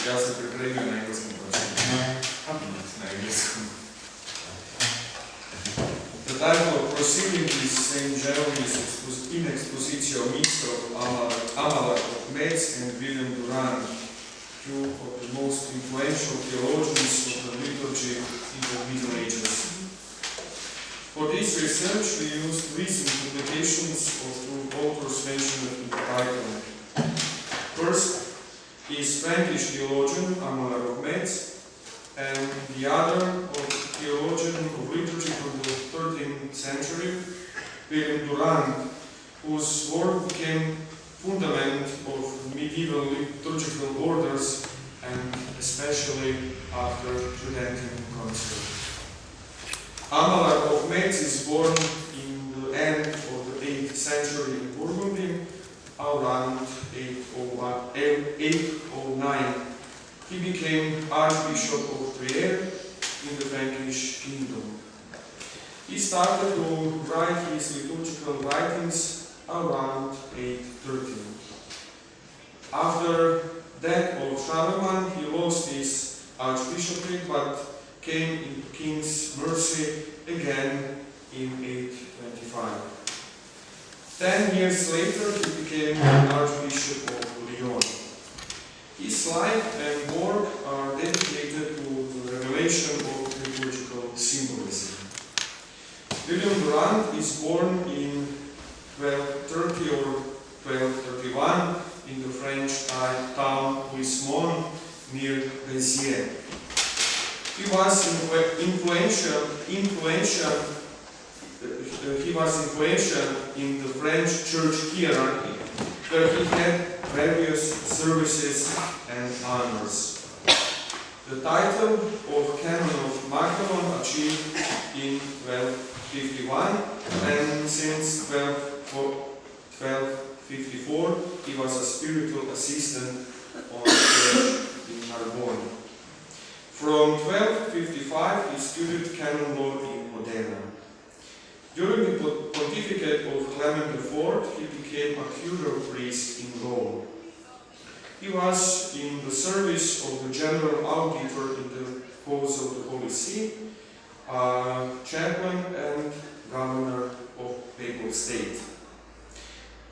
Ja sam pripremio na engleskom pročinu. Na engleskom. The title of proceeding is St. Jerome's in expositio mixto Amalak of Metz and William Durand, two of the most influential theologians of the liturgy in the Middle Ages. For this research, we used recent publications of two authors mentioned in the title. First is Frankish theologian Amalak of Metz, and the other of theologian of liturgy from the 13th century, William Durand, whose work became fundament of medieval liturgical orders and especially after Tridentine Council. Amalak of Metz is born in the end of the 8th century in Burgundy, around 809. He became Archbishop of Trier in the Frankish kingdom. He started to write his liturgical writings around 813. After death of Charlemagne, he lost his archbishopric but came into King's mercy again in 825. 10 years later, he became Archbishop of Lyon. His life and work are dedicated to the revelation of liturgical symbolism. William Durand is born in 1230 or 1231 in the French town Huismont near Béziers. He was influential in the French church hierarchy, where he had various services and honors. The title of Canon of Magdalon achieved in 1251, and since 1254 he was a spiritual assistant on the church in Narbonne. From 1255 he studied canon law in Modena. During the pontificate of Clement IV, he became a curate priest in Rome. He was in the service of the general auditor in the cause of the Holy See, chaplain and governor of Papal State.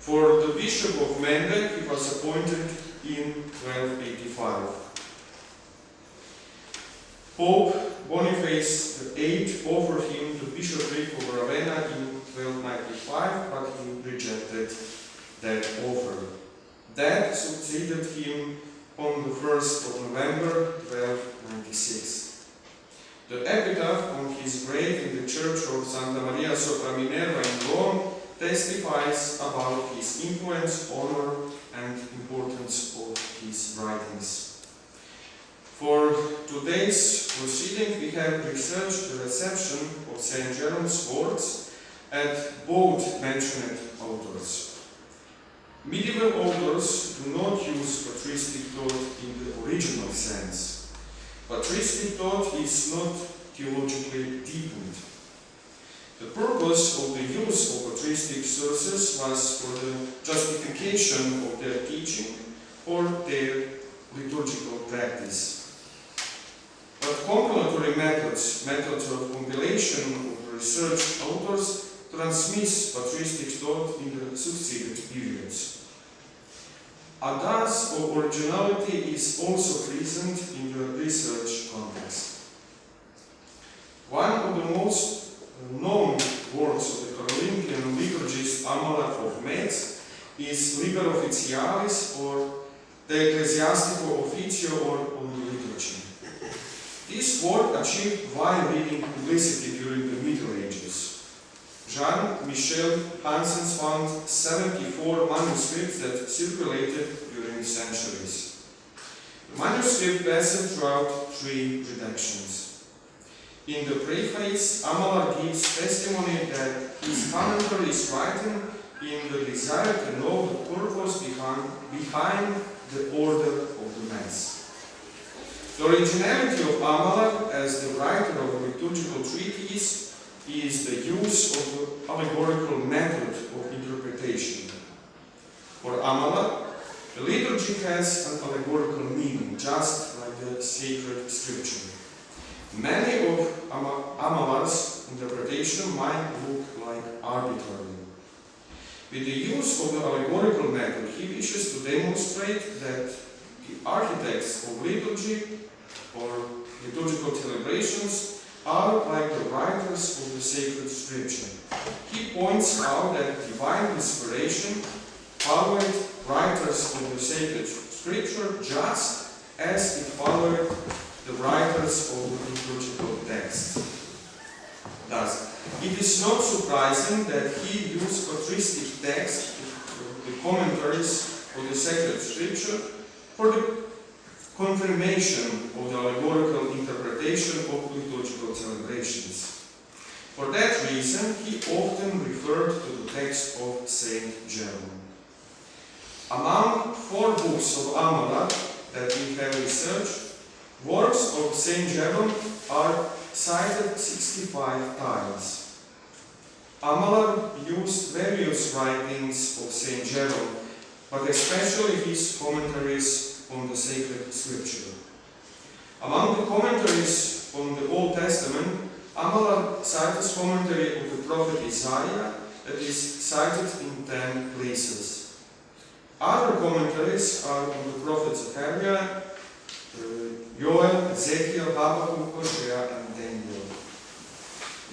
For the Bishop of Mende, he was appointed in 1285. Pope Boniface VIII offered him the bishopric of Ravenna in 1295, but he rejected that offer. That succeeded him on the 1st of November 1296. The epitaph on his grave in the church of Santa Maria sopra Minerva in Rome testifies about his influence, honor, and importance of his writings. For today's proceeding, we have researched the reception of St. Jerome's works at both mentioned authors. Medieval authors do not use patristic thought in the original sense. Patristic thought is not theologically deepened. The purpose of the use of patristic sources was for the justification of their teaching or their liturgical practice. But compilatory methods of compilation of research authors transmits patristic thought in the succeeded periods. A dose of originality is also present in the research context. One of the most known works of the Carolingian liturgist Amalak of Metz is Liber Officialis, or the Ecclesiastical Officio, or on liturgy. This work achieved wide-reading publicity during the Middle Ages. Jean-Michel Hansen found 74 manuscripts that circulated during centuries. The manuscript passed throughout 3 redactions. In the preface, Amalak gives testimony that his commentary is written in the desire to know the purpose behind the order of the Mass. The originality of Amalak as the writer of a liturgical treatise is the use of the allegorical method of interpretation. For Amalak, The liturgy has an allegorical meaning, just like the sacred scripture. Many of Amalar's interpretation might look like arbitrary. With the use of the allegorical method, he wishes to demonstrate that the architects of liturgy or liturgical celebrations are like the writers of the sacred scripture. He points out that divine inspiration followed writers of the sacred scripture just as it followed the writers of the liturgical text. Thus, it is not surprising that he used patristic text, the commentaries of the sacred scripture, for the confirmation of the allegorical interpretation of liturgical celebrations. For that reason, he often referred to the text of Saint Jerome. Among 4 books of Amalar that we have researched, works of Saint Jerome are cited 65 times. Amalar used various writings of Saint Jerome, but especially his commentaries on the sacred scripture. Among the commentaries on the Old Testament, Amalar cites commentary of the prophet Isaiah that is cited in 10 places. Other commentaries are on the prophet Zechariah, Joel, Ezekiel, Habakkuk, Hosea, and Daniel.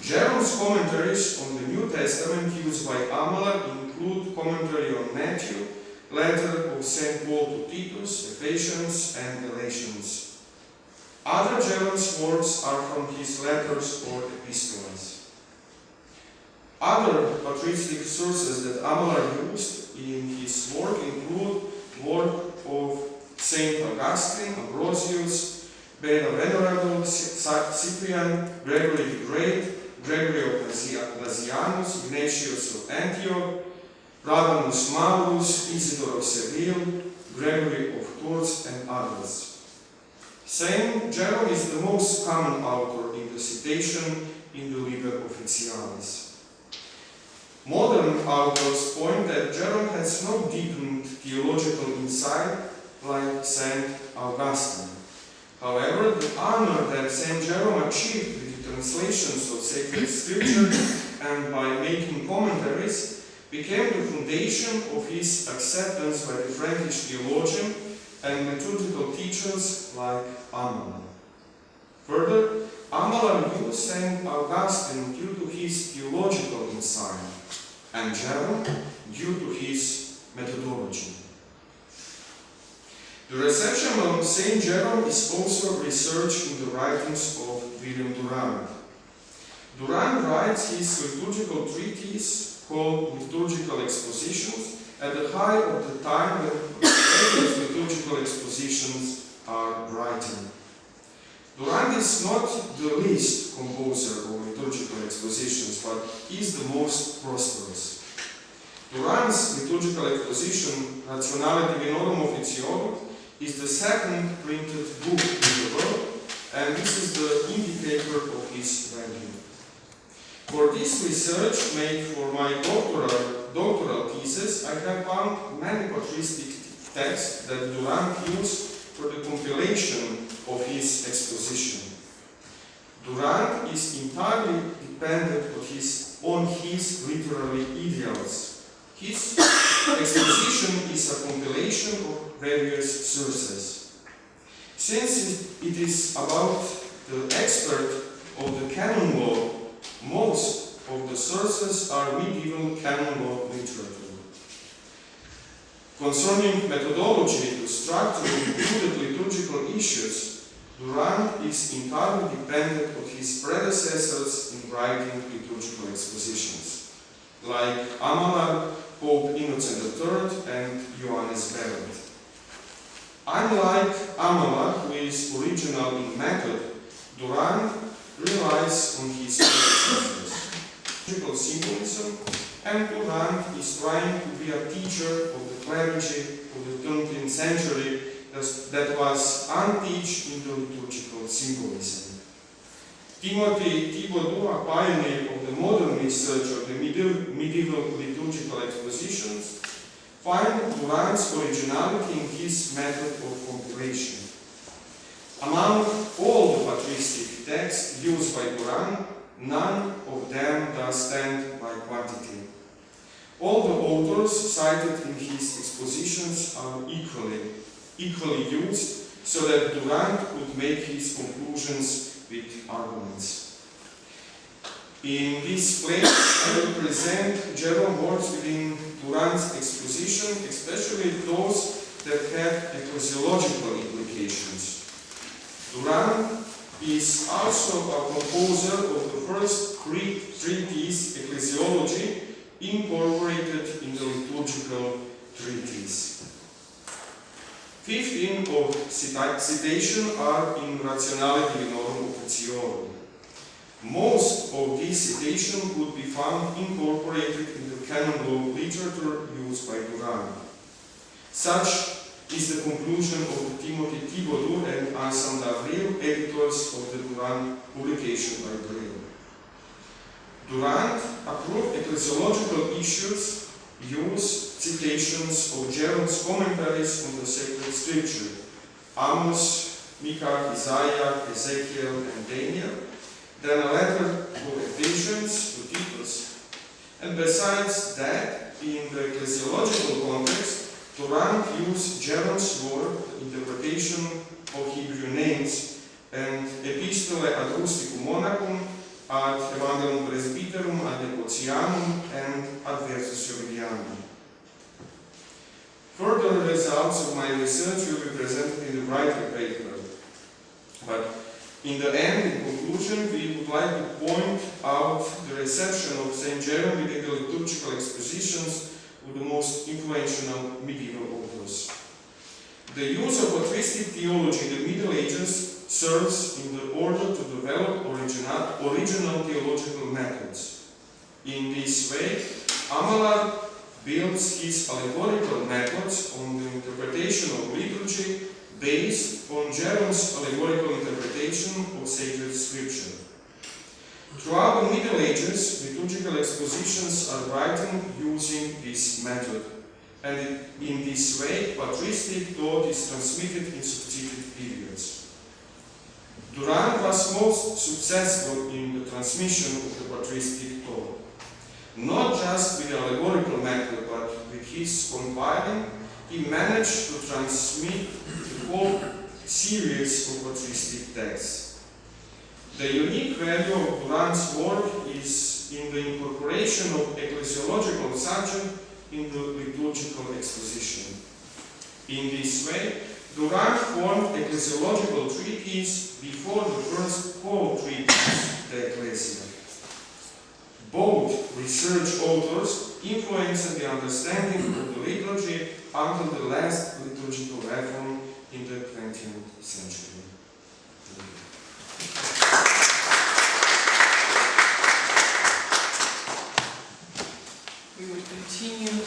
Jerome's commentaries on the New Testament used by Amalar include commentary on Matthew, letter of St. Paul to Titus, Ephesians, and Galatians. Other Jerome's works are from his letters or epistles. Other patristic sources that Amalar used in his work include work of Saint Augustine, Ambrosius, Beda Venerable, Cyprian, Gregory the Great, Gregory of Nazianzus, Ignatius of Antioch, Rabanus Maurus, Isidore of Seville, Gregory of Tours, and others. Saint Jerome is the most common author in the citation in the Liber Officialis. Modern authors point that Jerome has no deepened theological insight like Saint Augustine. However, the honor that Saint Jerome achieved with the translations of sacred scripture and by making commentaries became the foundation of his acceptance by the Frankish theologian and liturgical teachers like Amalar. Further, Amalar used Saint Augustine due to his theological insight, and Jerome due to his methodology. The reception of Saint Jerome is also researched in the writings of William Durand. Durand writes his liturgical treatise called Liturgical Expositions at the height of the time when various liturgical expositions are written. Durand is not the least composer of liturgical expositions, but is the most prosperous. Durand's liturgical exposition, Rationale Divinorum Officiorum, is the second printed book in the world, and this is the indicator of his value. For this research made for my doctoral thesis, I have found many patristic texts that Durand used for the compilation of his exposition. Durand is entirely dependent on his literary ideals. His exposition is a compilation of various sources. Since it is about the expert of the canon law, most of the sources are medieval canon law literature. Concerning methodology, the structure of included liturgical issues, Durand is entirely dependent on his predecessors in writing liturgical expositions, like Amalar, Pope Innocent III, and Johannes Berendt. Unlike Amalar, who is original in method, Durand relies on his predecessors. Liturgical symbolism, and Durand is trying to be a teacher of the clergy of the 13th century that was untaught in the liturgical symbolism. Timothy Thibaudot, a pioneer of the modern research of the medieval liturgical expositions, find Durand's originality in his method of compilation. Among all the patristic texts used by Durand, none of them does stand by quantity. All the authors cited in his expositions are equally used, so that Durand could make his conclusions with arguments. In this place, I will present general words within Durand's exposition, especially those that have ecclesiological implications. Durand is also a composer of the first Greek treatise, Ecclesiology, incorporated in the liturgical treatise. 15 of citation are in Rationale Divinorum Officiorum. Most of these citations could be found incorporated in the canon law literature used by Durand. Such is the conclusion of Timothy Thibodeau and Anselm d'Avril, editors of the Durand publication by Brill. Durand approved ecclesiological issues, use citations of Jeron's commentaries on the sacred scripture, Amos, Micah, Isaiah, Ezekiel, and Daniel, then a letter to Ephesians, to Titus. And besides that, in the ecclesiological context, Durand used Jeron's word, interpretation of Hebrew names, and Epistole ad Rusticum Monachum, ad Evangelium Presbyterum, ad Negotianum, and ad Versus Jovidianum. Further results of my research will be presented in the writer paper. But in the end, in conclusion, we would like to point out the reception of St. Jeron within the liturgical expositions of the most influential medieval authors. The use of patristic theology in the Middle Ages serves in the order to develop original theological methods. In this way, Abelard builds his allegorical methods on the interpretation of liturgy based on Jeron's allegorical interpretation of sacred scripture. Throughout the Middle Ages, liturgical expositions are written using this method, and in this way, patristic thought is transmitted in succeeding periods. Durand was most successful in the transmission of the patristic thought, not just with the allegorical method, but with his compiling. He managed to transmit the whole series of patristic texts. The unique value of Durand's work is in the incorporation of ecclesiological subject in the liturgical exposition. In this way, Durand formed ecclesiological treatise before the first whole treatise, the Ecclesia. Both research authors influenced the understanding of the liturgy until the last liturgical reform in the 20th century. We will continue